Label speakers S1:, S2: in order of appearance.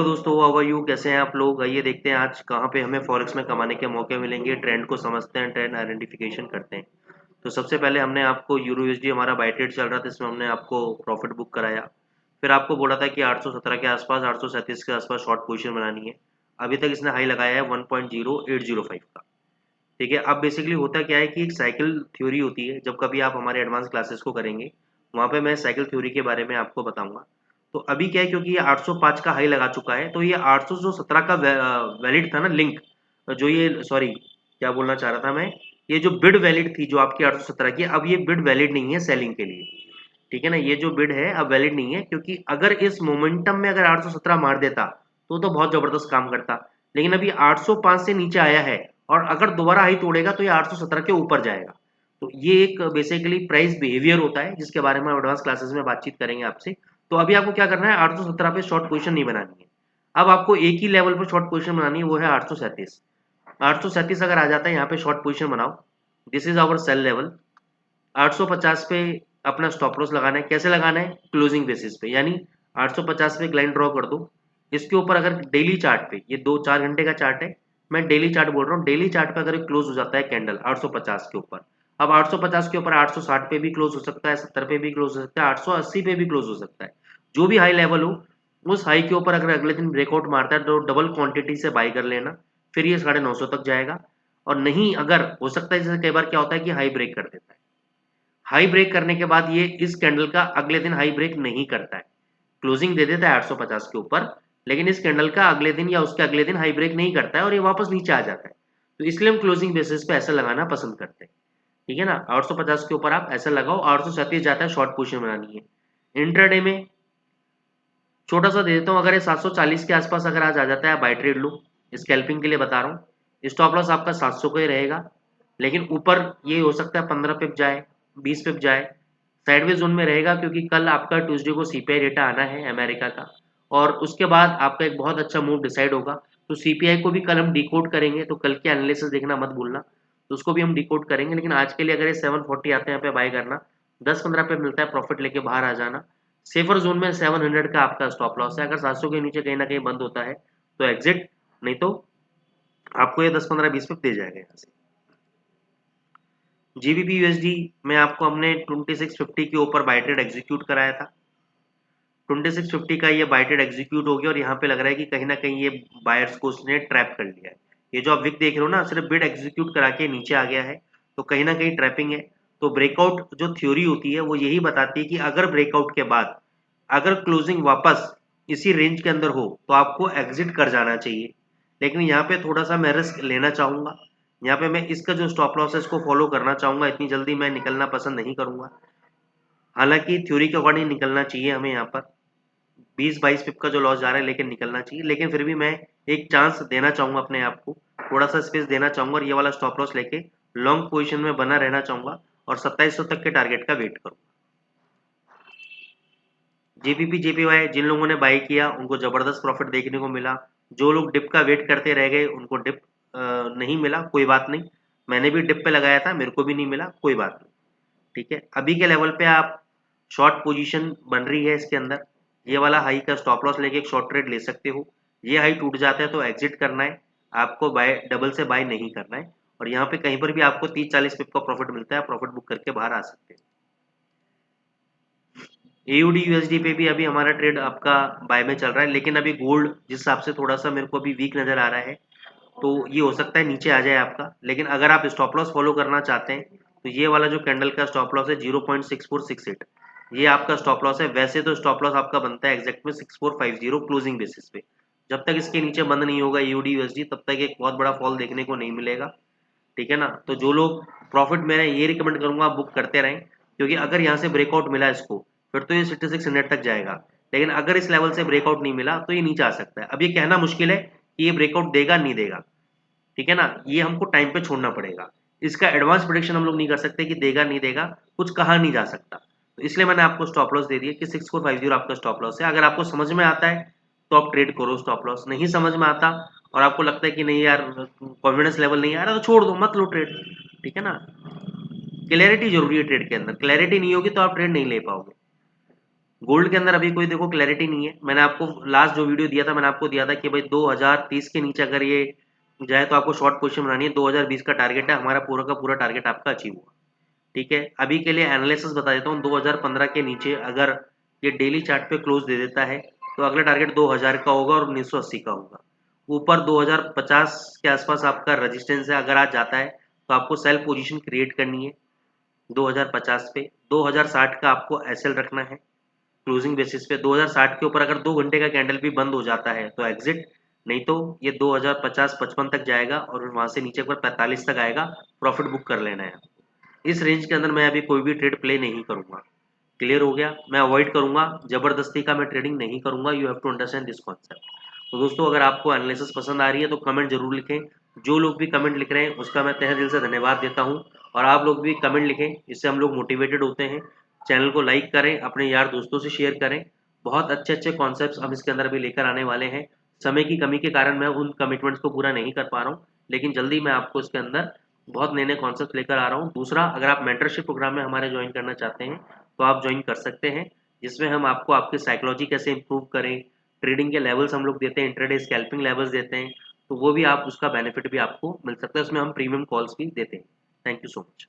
S1: दोस्तों, how are you? कैसे हैं आप लोग? आइए देखते हैं आज कहाँ पे हमें फॉरेक्स में कमाने के मौके मिलेंगे। ट्रेंड को समझते हैं, ट्रेंड आइडेंटिफिकेशन करते हैं। तो सबसे पहले हमने आपको यूरो यूएसडी हमारा बाय ट्रेड चल रहा था, इसमें हमने आपको प्रॉफिट बुक कराया। फिर आपको बोला था कि 817 के आसपास, 837 के आसपास शॉर्ट पोजीशन बनानी है। अभी तक इसने हाई लगाया है 1.0805 का। ठीक है, अब बेसिकली होता क्या है कि एक साइकिल थ्योरी होती है। जब कभी आप हमारे एडवांस क्लासेस को करेंगे, वहाँ पे मैं साइकिल थ्योरी के बारे में आपको बताऊंगा। तो अभी क्या है, क्योंकि ये 805 का हाई लगा चुका है, तो ये 817 का वैलिड था ना लिंक, जो ये सॉरी क्या बोलना चाह रहा था मैं, ये जो बिड वैलिड थी जो आपकी 817 की, अब ये बिड वैलिड नहीं है सेलिंग के लिए। ठीक है ना, ये जो बिड है अब वैलिड नहीं है, क्योंकि अगर इस मोमेंटम में अगर 817 मार देता तो बहुत जबरदस्त काम करता। लेकिन अभी 805 से नीचे आया है, और अगर दोबारा हाई तोड़ेगा तो ये 817 के ऊपर जाएगा। तो ये एक बेसिकली प्राइस बिहेवियर होता है, जिसके बारे में एडवांस क्लासेस में बातचीत करेंगे आपसे। तो अभी आपको क्या करना है, 817 पे शॉर्ट पोजीशन नहीं बनानी है। अब आपको एक ही लेवल पर शॉर्ट पोजीशन बनानी है, वो है 837। 837 अगर आ जाता है, यहाँ पे शॉर्ट पोजीशन बनाओ। This is our sell level. 850 पे अपना स्टॉप लॉस लगाना है। कैसे लगाना है? क्लोजिंग बेसिस पे, यानी 850 पे एक लाइन ड्रॉ कर दो। इसके ऊपर अगर डेली चार्ट पे, ये 2-4 घंटे का चार्ट है, मैं डेली चार्ट बोल रहा हूँ, डेली चार्ट पे अगर क्लोज हो जाता है कैंडल 850 के ऊपर, अब 850 के ऊपर 860 पे भी क्लोज हो सकता है, 70 पे भी क्लोज हो सकता है, 880 पे भी क्लोज हो सकता है। जो भी हाई लेवल हो, उस हाई के ऊपर अगर अगले दिन ब्रेकआउट मारता है तो डबल क्वांटिटी से बाई कर लेना। फिर ये 950 तक जाएगा। और नहीं, अगर हो सकता है, जैसे कई बार क्या होता है कि हाई ब्रेक कर देता है, हाई ब्रेक करने के बाद ये इस कैंडल का अगले दिन हाई ब्रेक नहीं करता है, क्लोजिंग दे देता है 850 के ऊपर, लेकिन इस कैंडल का अगले दिन या उसके अगले दिन हाई ब्रेक नहीं करता है और ये वापस नीचे आ जाता है। तो इसलिए हम क्लोजिंग बेसिस पे ऐसा लगाना पसंद करते हैं। ठीक है ना, 850 के ऊपर आप ऐसा लगाओ, 837 जाता है शॉर्ट पोजीशन बनानी है। इंट्राडे में छोटा सा दे देता हूँ, अगर ये 740 के आसपास अगर आज आ जाता है, बाय ट्रेड लो। स्कैल्पिंग के लिए बता रहा हूँ, स्टॉप लॉस आपका 700 का ही रहेगा। लेकिन ऊपर ये हो सकता है 15 पिप जाए, 20 पिप जाए, साइडवेज जोन में रहेगा, क्योंकि कल आपका ट्यूसडे को सीपीआई डेटा आना है अमेरिका का, और उसके बाद आपका एक बहुत अच्छा मूव डिसाइड होगा। तो सीपीआई को भी कल हम डिकोड करेंगे, तो कल के एनालिसिस देखना मत भूलना, तो उसको भी हम डिकोड करेंगे। लेकिन आज के लिए अगर ये 740 आते हैं यहाँ पे बाय करना, 10-15 पे मिलता है, प्रॉफिट लेके बाहर आ जाना। सेफर जोन में 700 का आपका स्टॉप लॉस है, अगर 700 के नीचे कहीं ना कहीं बंद होता है तो एग्जिट, नहीं तो आपको ये 10-15-20 पे दे जाएगा यहाँ से। जीबीपी यूएसडी में आपको हमने 2650 के ऊपर बाय ट्रेड एग्जीक्यूट कराया था। 2650 का ये बाय ट्रेड एग्जीक्यूट हो गया, और यहाँ पे लग रहा है कि कहीं ना कहीं ये बायर्स को उसने ट्रैप कर लिया है। ये जो आप विक देख रहे हो ना, सिर्फ बिड एग्जीक्यूट करा के नीचे आ गया है, तो कहीं ना कहीं ट्रैपिंग है। तो ब्रेकआउट जो थ्योरी होती है वो यही बताती है कि अगर ब्रेकआउट के बाद अगर क्लोजिंग वापस इसी रेंज के अंदर हो तो आपको एग्जिट कर जाना चाहिए। लेकिन यहाँ पे थोड़ा सा मैं रिस्क लेना चाहूंगा, यहाँ पे मैं इसका जो स्टॉप लॉस है इसको फॉलो करना चाहूंगा, इतनी जल्दी मैं निकलना पसंद नहीं करूंगा। हालांकि थ्योरी के अकॉर्डिंग निकलना चाहिए हमें, यहाँ पर 20-22 पिप का जो लॉस जा रहा है, लेकिन निकलना चाहिए। लेकिन फिर भी मैं एक चांस देना चाहूंगा अपने आप को, थोड़ा सा स्पेस देना चाहूंगा, और ये वाला स्टॉप लॉस लेके लॉन्ग पोजीशन में बना रहना चाहूंगा, और 2700 तक के टारगेट का वेट करूंगा। जेपीपी जेपीवाई जिन लोगों ने बाई किया उनको जबरदस्त प्रॉफिट देखने को मिला। जो लोग डिप का वेट करते रह गए उनको डिप नहीं मिला, कोई बात नहीं। मैंने भी डिप पे लगाया था, मेरे को भी नहीं मिला, कोई बात नहीं। ठीक है, अभी के लेवल पे आप शॉर्ट पोजीशन बन रही है इसके अंदर, ये वाला हाई का स्टॉप लॉस लेके एक शॉर्ट ट्रेड ले सकते हो। ये हाई टूट जाता है तो एग्जिट करना है आपको, बाय डबल से बाय नहीं करना है। और यहाँ पे कहीं पर भी आपको 30-40 पिप का प्रॉफिट मिलता है, प्रॉफिट बुक करके बाहर आ सकते हैं। एयूडी यूएसडी पे भी अभी हमारा ट्रेड आपका बाय में चल रहा है, लेकिन अभी गोल्ड जिस हिसाब से थोड़ा सा मेरे को अभी वीक नजर आ रहा है, तो ये हो सकता है नीचे आ जाए आपका। लेकिन अगर आप स्टॉप लॉस फॉलो करना चाहते हैं तो ये वाला जो कैंडल का स्टॉप लॉस है 0.6468, ये आपका स्टॉप लॉस है। वैसे तो स्टॉप लॉस आपका बनता है एग्जैक्ट में 6450 क्लोजिंग बेसिस पे। जब तक इसके नीचे बंद नहीं होगा यूडी यूएसडी, तब तक एक बहुत बड़ा फॉल देखने को नहीं मिलेगा। ठीक है ना, तो जो लोग प्रॉफिट, मैं ये रिकमेंड करूंगा आप बुक करते रहें, क्योंकि अगर यहाँ से ब्रेकआउट मिला इसको, फिर तो ये 6600 तक जाएगा। लेकिन अगर इस लेवल से ब्रेकआउट नहीं मिला तो ये नीचे आ सकता है। अब ये कहना मुश्किल है कि ये ब्रेकआउट देगा नहीं देगा, ठीक है ना, ये हमको टाइम पे छोड़ना पड़ेगा। इसका एडवांस प्रोडिक्शन हम लोग नहीं कर सकते कि देगा नहीं देगा, कुछ कहा नहीं जा सकता। तो इसलिए मैंने आपको स्टॉप लॉस दे दिया कि 6450 आपका स्टॉप लॉस है। अगर आपको समझ में आता है तो आप ट्रेड करो स्टॉप लॉस, नहीं समझ में आता और आपको लगता है कि नहीं यार कॉन्फिडेंस लेवल नहीं आ रहा, तो छोड़ दो, मत लो ट्रेड। ठीक है ना, क्लैरिटी जरूरी है ट्रेड के अंदर, क्लैरिटी नहीं होगी तो आप ट्रेड नहीं ले पाओगे। गोल्ड के अंदर अभी कोई देखो क्लैरिटी नहीं है। मैंने आपको लास्ट जो वीडियो दिया था, मैंने आपको दिया था कि भाई 2030 के नीचे अगर ये जाए तो आपको शॉर्ट पोजीशन बनानी है। 2020 का टारगेट है, हमारा पूरा का पूरा टारगेट आपका अचीव हुआ। ठीक है, अभी के लिए एनालिसिस बता देता हूँ। 2015 के नीचे अगर ये डेली चार्ट पे क्लोज दे देता है तो अगला टारगेट 2000 का होगा और 1980 का होगा। ऊपर 2050 के आसपास आपका रेजिस्टेंस है, अगर आज जाता है तो आपको सेल पोजीशन क्रिएट करनी है 2050 पे। 2060 का आपको एसएल रखना है क्लोजिंग बेसिस पे। 2060 के ऊपर अगर 2 घंटे का कैंडल भी बंद हो जाता है तो एग्जिट, नहीं तो ये 2050-55 तक जाएगा और वहां से नीचे पर 45 तक आएगा, प्रॉफिट बुक कर लेना है। इस रेंज के अंदर मैं अभी कोई भी ट्रेड प्ले नहीं करूंगा। क्लियर हो गया? मैं अवॉइड करूंगा, जबरदस्ती का मैं ट्रेडिंग नहीं करूंगा। You have to understand this concept. तो दोस्तों, अगर आपको एनालिसिस पसंद आ रही है तो कमेंट जरूर लिखें। जो लोग भी कमेंट लिख रहे हैं उसका मैं तहे दिल से धन्यवाद देता हूं। और आप लोग भी कमेंट लिखें, इससे हम लोग मोटिवेटेड होते हैं। चैनल को लाइक करें, अपने यार दोस्तों से शेयर करें। बहुत अच्छे अच्छे कॉन्सेप्ट्स हम इसके अंदर भी लेकर आने वाले हैं। समय की कमी के कारण मैं उन कमिटमेंट्स को पूरा नहीं कर पा रहा हूँ, लेकिन जल्दी मैं आपको इसके अंदर बहुत नए नए कॉन्सेप्ट लेकर आ रहा हूँ। दूसरा, अगर आप मेंटरशिप प्रोग्राम में हमारे ज्वाइन करना चाहते हैं तो आप ज्वाइन कर सकते हैं, जिसमें हम आपको आपकी साइकोलॉजी कैसे इंप्रूव करें, ट्रेडिंग के लेवल्स हम लोग देते हैं, इंट्राडे स्कैल्पिंग लेवल्स देते हैं। तो वो भी आप, उसका बेनिफिट भी आपको मिल सकता है। उसमें हम प्रीमियम कॉल्स भी देते हैं। Thank you so much.